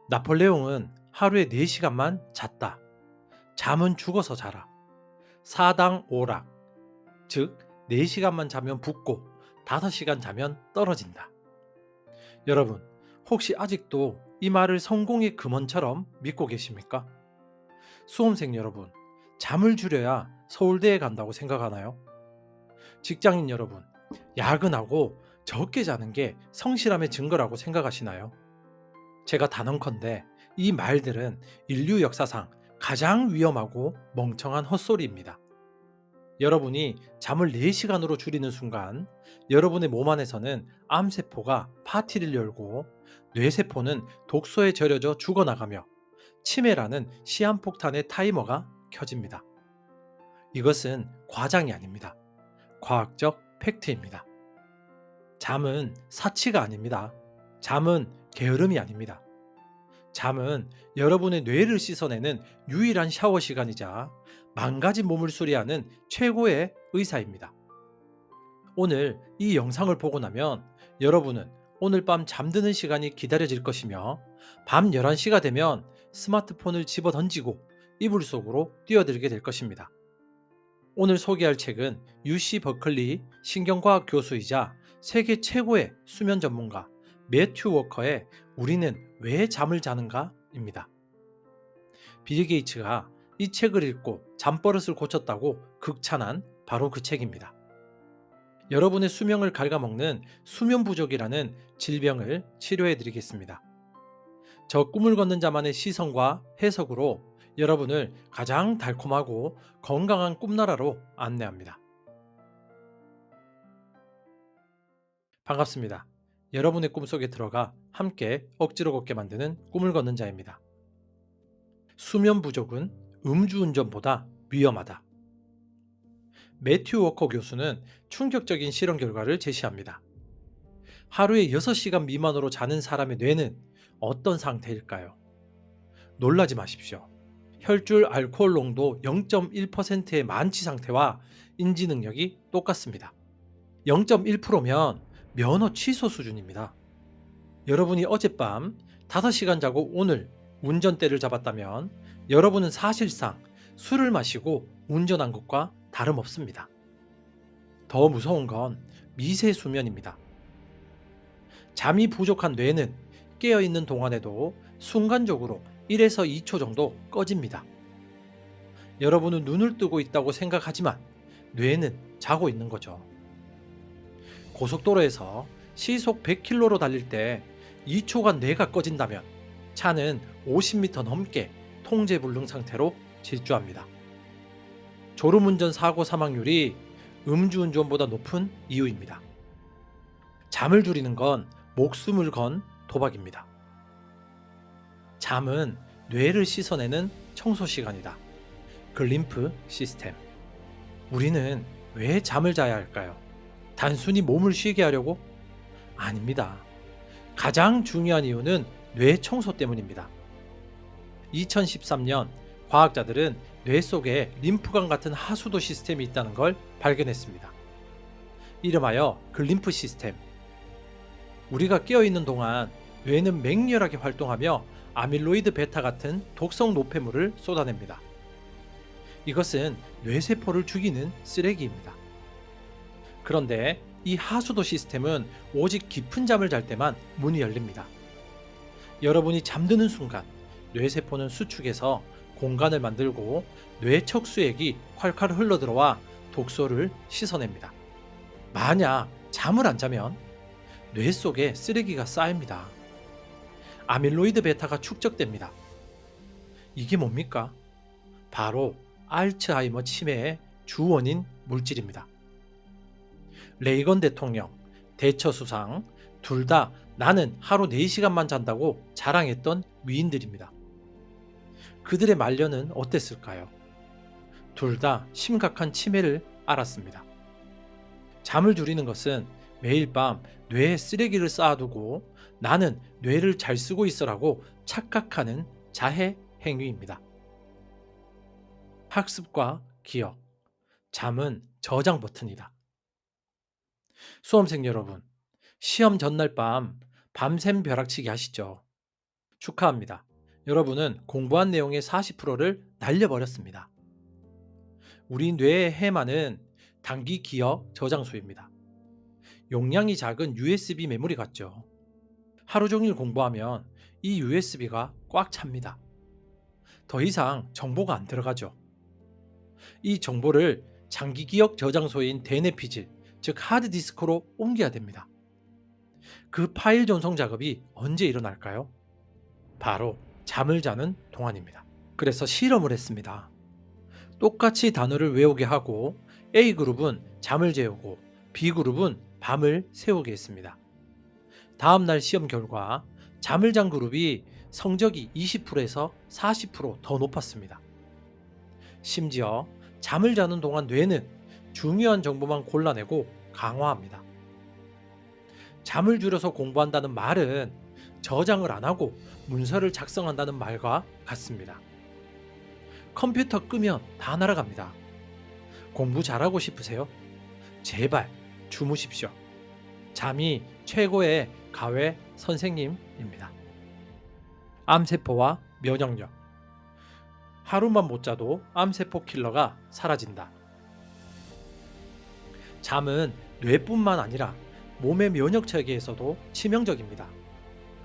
나폴레옹은 하루에 4시간만 잤다. 잠은 죽어서 자라. 사당 오락, 즉 4시간만 자면 붓고 5시간 자면 떨어진다. 여러분, 혹시 아직도 이 말을 성공의 금원처럼 믿고 계십니까? 수험생 여러분, 잠을 줄여야 서울대에 간다고 생각하나요? 직장인 여러분, 야근하고 적게 자는 게 성실함의 증거라고 생각하시나요? 제가 단언컨대 이 말들은 인류 역사상 가장 위험하고 멍청한 헛소리입니다. 여러분이 잠을 4시간으로 줄이는 순간 여러분의 몸 안에서는 암세포가 파티를 열고 뇌세포는 독소에 절여져 죽어나가며 치매라는 시한폭탄의 타이머가 켜집니다. 이것은 과장이 아닙니다. 과학적 팩트입니다. 잠은 사치가 아닙니다. 잠은 게으름이 아닙니다. 잠은 여러분의 뇌를 씻어내는 유일한 샤워 시간이자 망가진 몸을 수리하는 최고의 의사입니다. 오늘 이 영상을 보고 나면 여러분은 오늘 밤 잠드는 시간이 기다려질 것이며 밤 11시가 되면 스마트폰을 집어 던지고 이불 속으로 뛰어들게 될 것입니다. 오늘 소개할 책은 UC 버클리 신경과학 교수이자 세계 최고의 수면 전문가 매튜 워커의 우리는 왜 잠을 자는가입니다. 빌 게이츠가 이 책을 읽고 잠버릇을 고쳤다고 극찬한 바로 그 책입니다. 여러분의 수명을 갉아먹는 수면 부족이라는 질병을 치료해 드리겠습니다. 저 꿈을 걷는 자만의 시선과 해석으로 여러분을 가장 달콤하고 건강한 꿈나라로 안내합니다. 반갑습니다. 여러분의 꿈속에 들어가 함께 억지로 걷게 만드는 꿈을 걷는 자입니다. 수면 부족은 음주운전보다 위험하다. 매튜 워커 교수는 충격적인 실험 결과를 제시합니다. 하루에 6시간 미만으로 자는 사람의 뇌는 어떤 상태일까요? 놀라지 마십시오. 혈중 알코올 농도 0.1%의 만취 상태와 인지 능력이 똑같습니다. 0.1%면 면허 취소 수준입니다. 여러분이 어젯밤 5시간 자고 오늘 운전대를 잡았다면 여러분은 사실상 술을 마시고 운전한 것과 다름없습니다. 더 무서운 건 미세 수면입니다. 잠이 부족한 뇌는 깨어있는 동안에도 순간적으로 1에서 2초 정도 꺼집니다. 여러분은 눈을 뜨고 있다고 생각하지만 뇌는 자고 있는 거죠. 고속도로에서 시속 100km로 달릴 때 2초간 뇌가 꺼진다면 차는 50m 넘게 통제불능 상태로 질주합니다. 졸음운전 사고 사망률이 음주운전보다 높은 이유입니다. 잠을 줄이는 건 목숨을 건 도박입니다. 잠은 뇌를 씻어내는 청소 시간이다. 글림프 시스템. 우리는 왜 잠을 자야 할까요? 단순히 몸을 쉬게 하려고? 아닙니다. 가장 중요한 이유는 뇌 청소 때문입니다. 2013년 과학자들은 뇌 속에 림프관 같은 하수도 시스템이 있다는 걸 발견했습니다. 이름하여 글림프 시스템. 우리가 깨어있는 동안 뇌는 맹렬하게 활동하며 아밀로이드 베타 같은 독성 노폐물을 쏟아냅니다. 이것은 뇌세포를 죽이는 쓰레기입니다. 그런데 이 하수도 시스템은 오직 깊은 잠을 잘 때만 문이 열립니다. 여러분이 잠드는 순간 뇌세포는 수축해서 공간을 만들고 뇌 척수액이 콸콸 흘러들어와 독소를 씻어냅니다. 만약 잠을 안 자면 뇌 속에 쓰레기가 쌓입니다. 아밀로이드 베타가 축적됩니다. 이게 뭡니까? 바로 알츠하이머 치매의 주 원인 물질입니다. 레이건 대통령, 대처 수상, 둘 다 나는 하루 4시간만 잔다고 자랑했던 위인들입니다. 그들의 말년은 어땠을까요? 둘 다 심각한 치매를 앓았습니다. 잠을 줄이는 것은 매일 밤 뇌에 쓰레기를 쌓아두고 나는 뇌를 잘 쓰고 있어라고 착각하는 자해 행위입니다. 학습과 기억, 잠은 저장 버튼이다. 수험생 여러분, 시험 전날 밤 밤샘 벼락치기 하시죠? 축하합니다. 여러분은 공부한 내용의 40%를 날려버렸습니다. 우리 뇌의 해마는 단기 기억 저장소입니다. 용량이 작은 USB 메모리 같죠. 하루 종일 공부하면 이 USB가 꽉 찹니다. 더 이상 정보가 안 들어가죠. 이 정보를 장기 기억 저장소인 대뇌피질, 즉 하드디스크로 옮겨야 됩니다. 그 파일 전송 작업이 언제 일어날까요? 바로 잠을 자는 동안입니다. 그래서 실험을 했습니다. 똑같이 단어를 외우게 하고 A그룹은 잠을 재우고 B그룹은 밤을 새우게 했습니다. 다음날 시험 결과 잠을 잔 그룹이 성적이 20%에서 40%더 높았습니다. 심지어 잠을 자는 동안 뇌는 중요한 정보만 골라내고 강화합니다. 잠을 줄여서 공부한다는 말은 저장을 안 하고 문서를 작성한다는 말과 같습니다. 컴퓨터 끄면 다 날아갑니다. 공부 잘하고 싶으세요? 제발 주무십시오. 잠이 최고의 가외 선생님입니다. 암세포와 면역력. 하루만 못 자도 암세포 킬러가 사라진다. 잠은 뇌뿐만 아니라 몸의 면역 체계에서도 치명적입니다.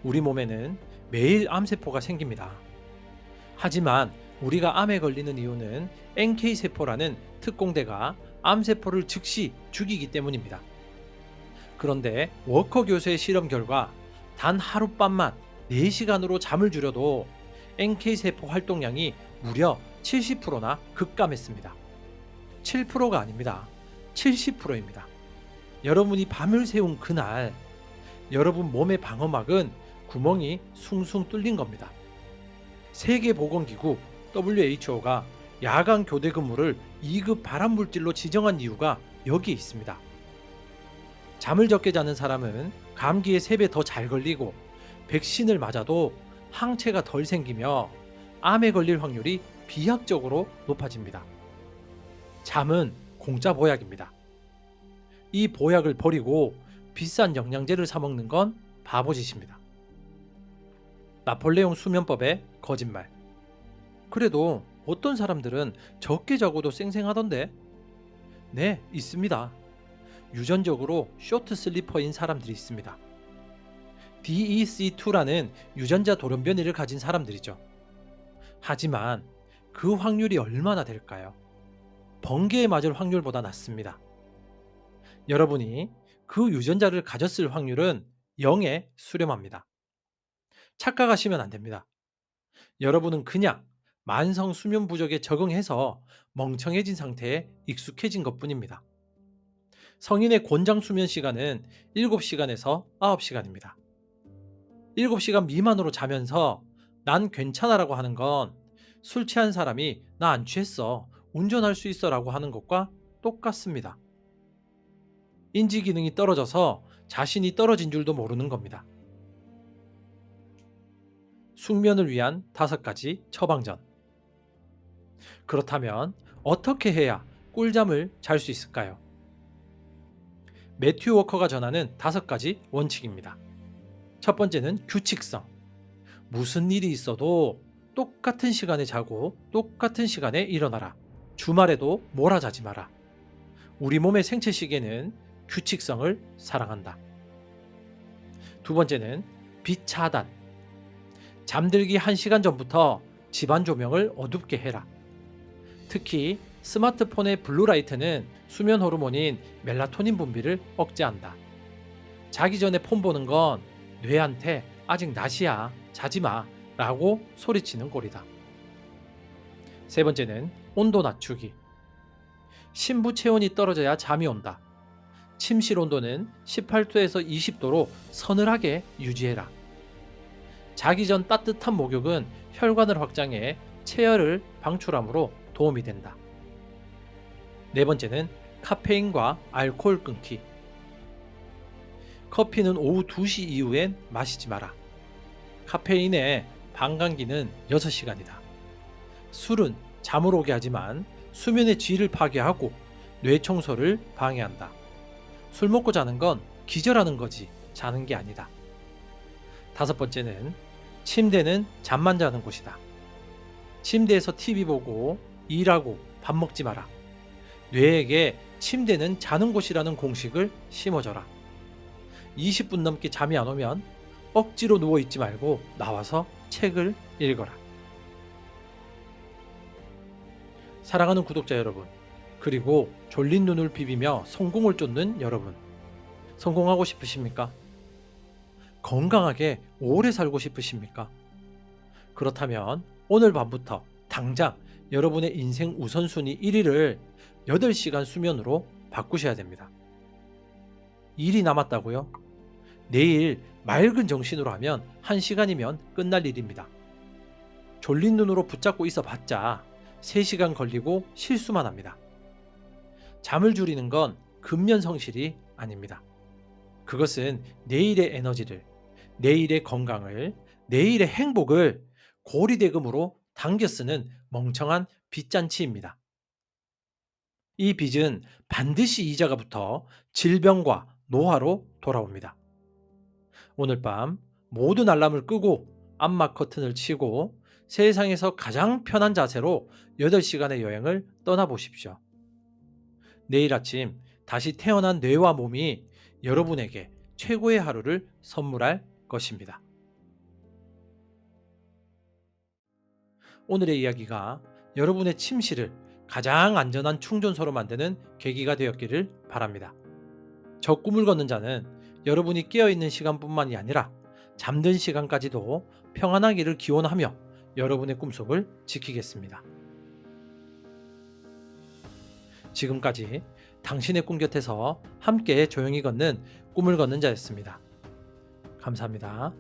우리 몸에는 매일 암세포가 생깁니다. 하지만 우리가 암에 걸리는 이유는 NK세포라는 특공대가 암세포를 즉시 죽이기 때문입니다. 그런데 워커 교수의 실험 결과 단 하룻밤만 4시간으로 잠을 줄여도 NK세포 활동량이 무려 70%나 급감했습니다. 7%가 아닙니다. 70%입니다. 여러분이 밤을 새운 그날 여러분 몸의 방어막은 구멍이 숭숭 뚫린 겁니다. 세계보건기구 WHO가 야간 교대 근무를 2급 발암물질로 지정한 이유가 여기에 있습니다. 잠을 적게 자는 사람은 감기에 3배 더 잘 걸리고 백신을 맞아도 항체가 덜 생기며 암에 걸릴 확률이 비약적으로 높아집니다. 잠은 공짜 보약입니다. 이 보약을 버리고 비싼 영양제를 사 먹는 건 바보짓입니다. 나폴레옹 수면법의 거짓말. 그래도 어떤 사람들은 적게 자고도 쌩쌩하던데? 네, 있습니다. 유전적으로 쇼트 슬리퍼인 사람들이 있습니다. DEC2라는 유전자 돌연변이를 가진 사람들이죠. 하지만 그 확률이 얼마나 될까요? 번개에 맞을 확률보다 낮습니다. 여러분이 그 유전자를 가졌을 확률은 0에 수렴합니다. 착각하시면 안 됩니다. 여러분은 그냥 만성 수면 부족에 적응해서 멍청해진 상태에 익숙해진 것뿐입니다. 성인의 권장 수면 시간은 7시간에서 9시간입니다. 7시간 미만으로 자면서 난 괜찮아라고 하는 건 술 취한 사람이 나 안 취했어, 운전할 수 있어 라고 하는 것과 똑같습니다. 인지 기능이 떨어져서 자신이 떨어진 줄도 모르는 겁니다. 숙면을 위한 5가지 처방전. 그렇다면 어떻게 해야 꿀잠을 잘 수 있을까요? 매튜 워커가 전하는 5가지 원칙입니다. 첫 번째는 규칙성. 무슨 일이 있어도 똑같은 시간에 자고 똑같은 시간에 일어나라. 주말에도 몰아자지 마라. 우리 몸의 생체 시계는 규칙성을 사랑한다. 두 번째는 빛 차단. 잠들기 1시간 전부터 집안 조명을 어둡게 해라. 특히 스마트폰의 블루라이트는 수면 호르몬인 멜라토닌 분비를 억제한다. 자기 전에 폰 보는 건 뇌한테 아직 낮이야, 자지마 라고 소리치는 꼴이다. 세 번째는 온도 낮추기. 심부 체온이 떨어져야 잠이 온다. 침실 온도는 18도에서 20도로 서늘하게 유지해라. 자기 전 따뜻한 목욕은 혈관을 확장해 체열을 방출함으로 도움이 된다. 네 번째는 카페인과 알코올 끊기. 커피는 오후 2시 이후엔 마시지 마라. 카페인의 반감기는 6시간이다. 술은 잠을 오게 하지만 수면의 질을 파괴하고 뇌 청소를 방해한다. 술 먹고 자는 건 기절하는 거지 자는 게 아니다. 5번째는 침대는 잠만 자는 곳이다. 침대에서 TV 보고 일하고 밥 먹지 마라. 뇌에게 침대는 자는 곳이라는 공식을 심어줘라. 20분 넘게 잠이 안 오면 억지로 누워 있지 말고 나와서 책을 읽어라. 사랑하는 구독자 여러분, 그리고 졸린 눈을 비비며 성공을 쫓는 여러분, 성공하고 싶으십니까? 건강하게 오래 살고 싶으십니까? 그렇다면 오늘 밤부터 당장 여러분의 인생 우선순위 1위를 8시간 수면으로 바꾸셔야 됩니다. 일이 남았다고요? 내일 맑은 정신으로 하면 1시간이면 끝날 일입니다. 졸린 눈으로 붙잡고 있어 봤자 3시간 걸리고 실수만 합니다. 잠을 줄이는 건 근면성실이 아닙니다. 그것은 내일의 에너지를, 내일의 건강을, 내일의 행복을 고리대금으로 당겨 쓰는 멍청한 빚잔치입니다. 이 빚은 반드시 이자가 붙어 질병과 노화로 돌아옵니다. 오늘 밤 모든 알람을 끄고 암막 커튼을 치고 세상에서 가장 편한 자세로 8시간의 여행을 떠나보십시오. 내일 아침 다시 태어난 뇌와 몸이 여러분에게 최고의 하루를 선물할 것입니다. 오늘의 이야기가 여러분의 침실을 가장 안전한 충전소로 만드는 계기가 되었기를 바랍니다. 저 꿈을 걷는 자는 여러분이 깨어있는 시간뿐만이 아니라 잠든 시간까지도 평안하기를 기원하며 여러분의 꿈속을 지키겠습니다. 지금까지 당신의 꿈 곁에서 함께 조용히 걷는 꿈을 걷는 자였습니다. 감사합니다.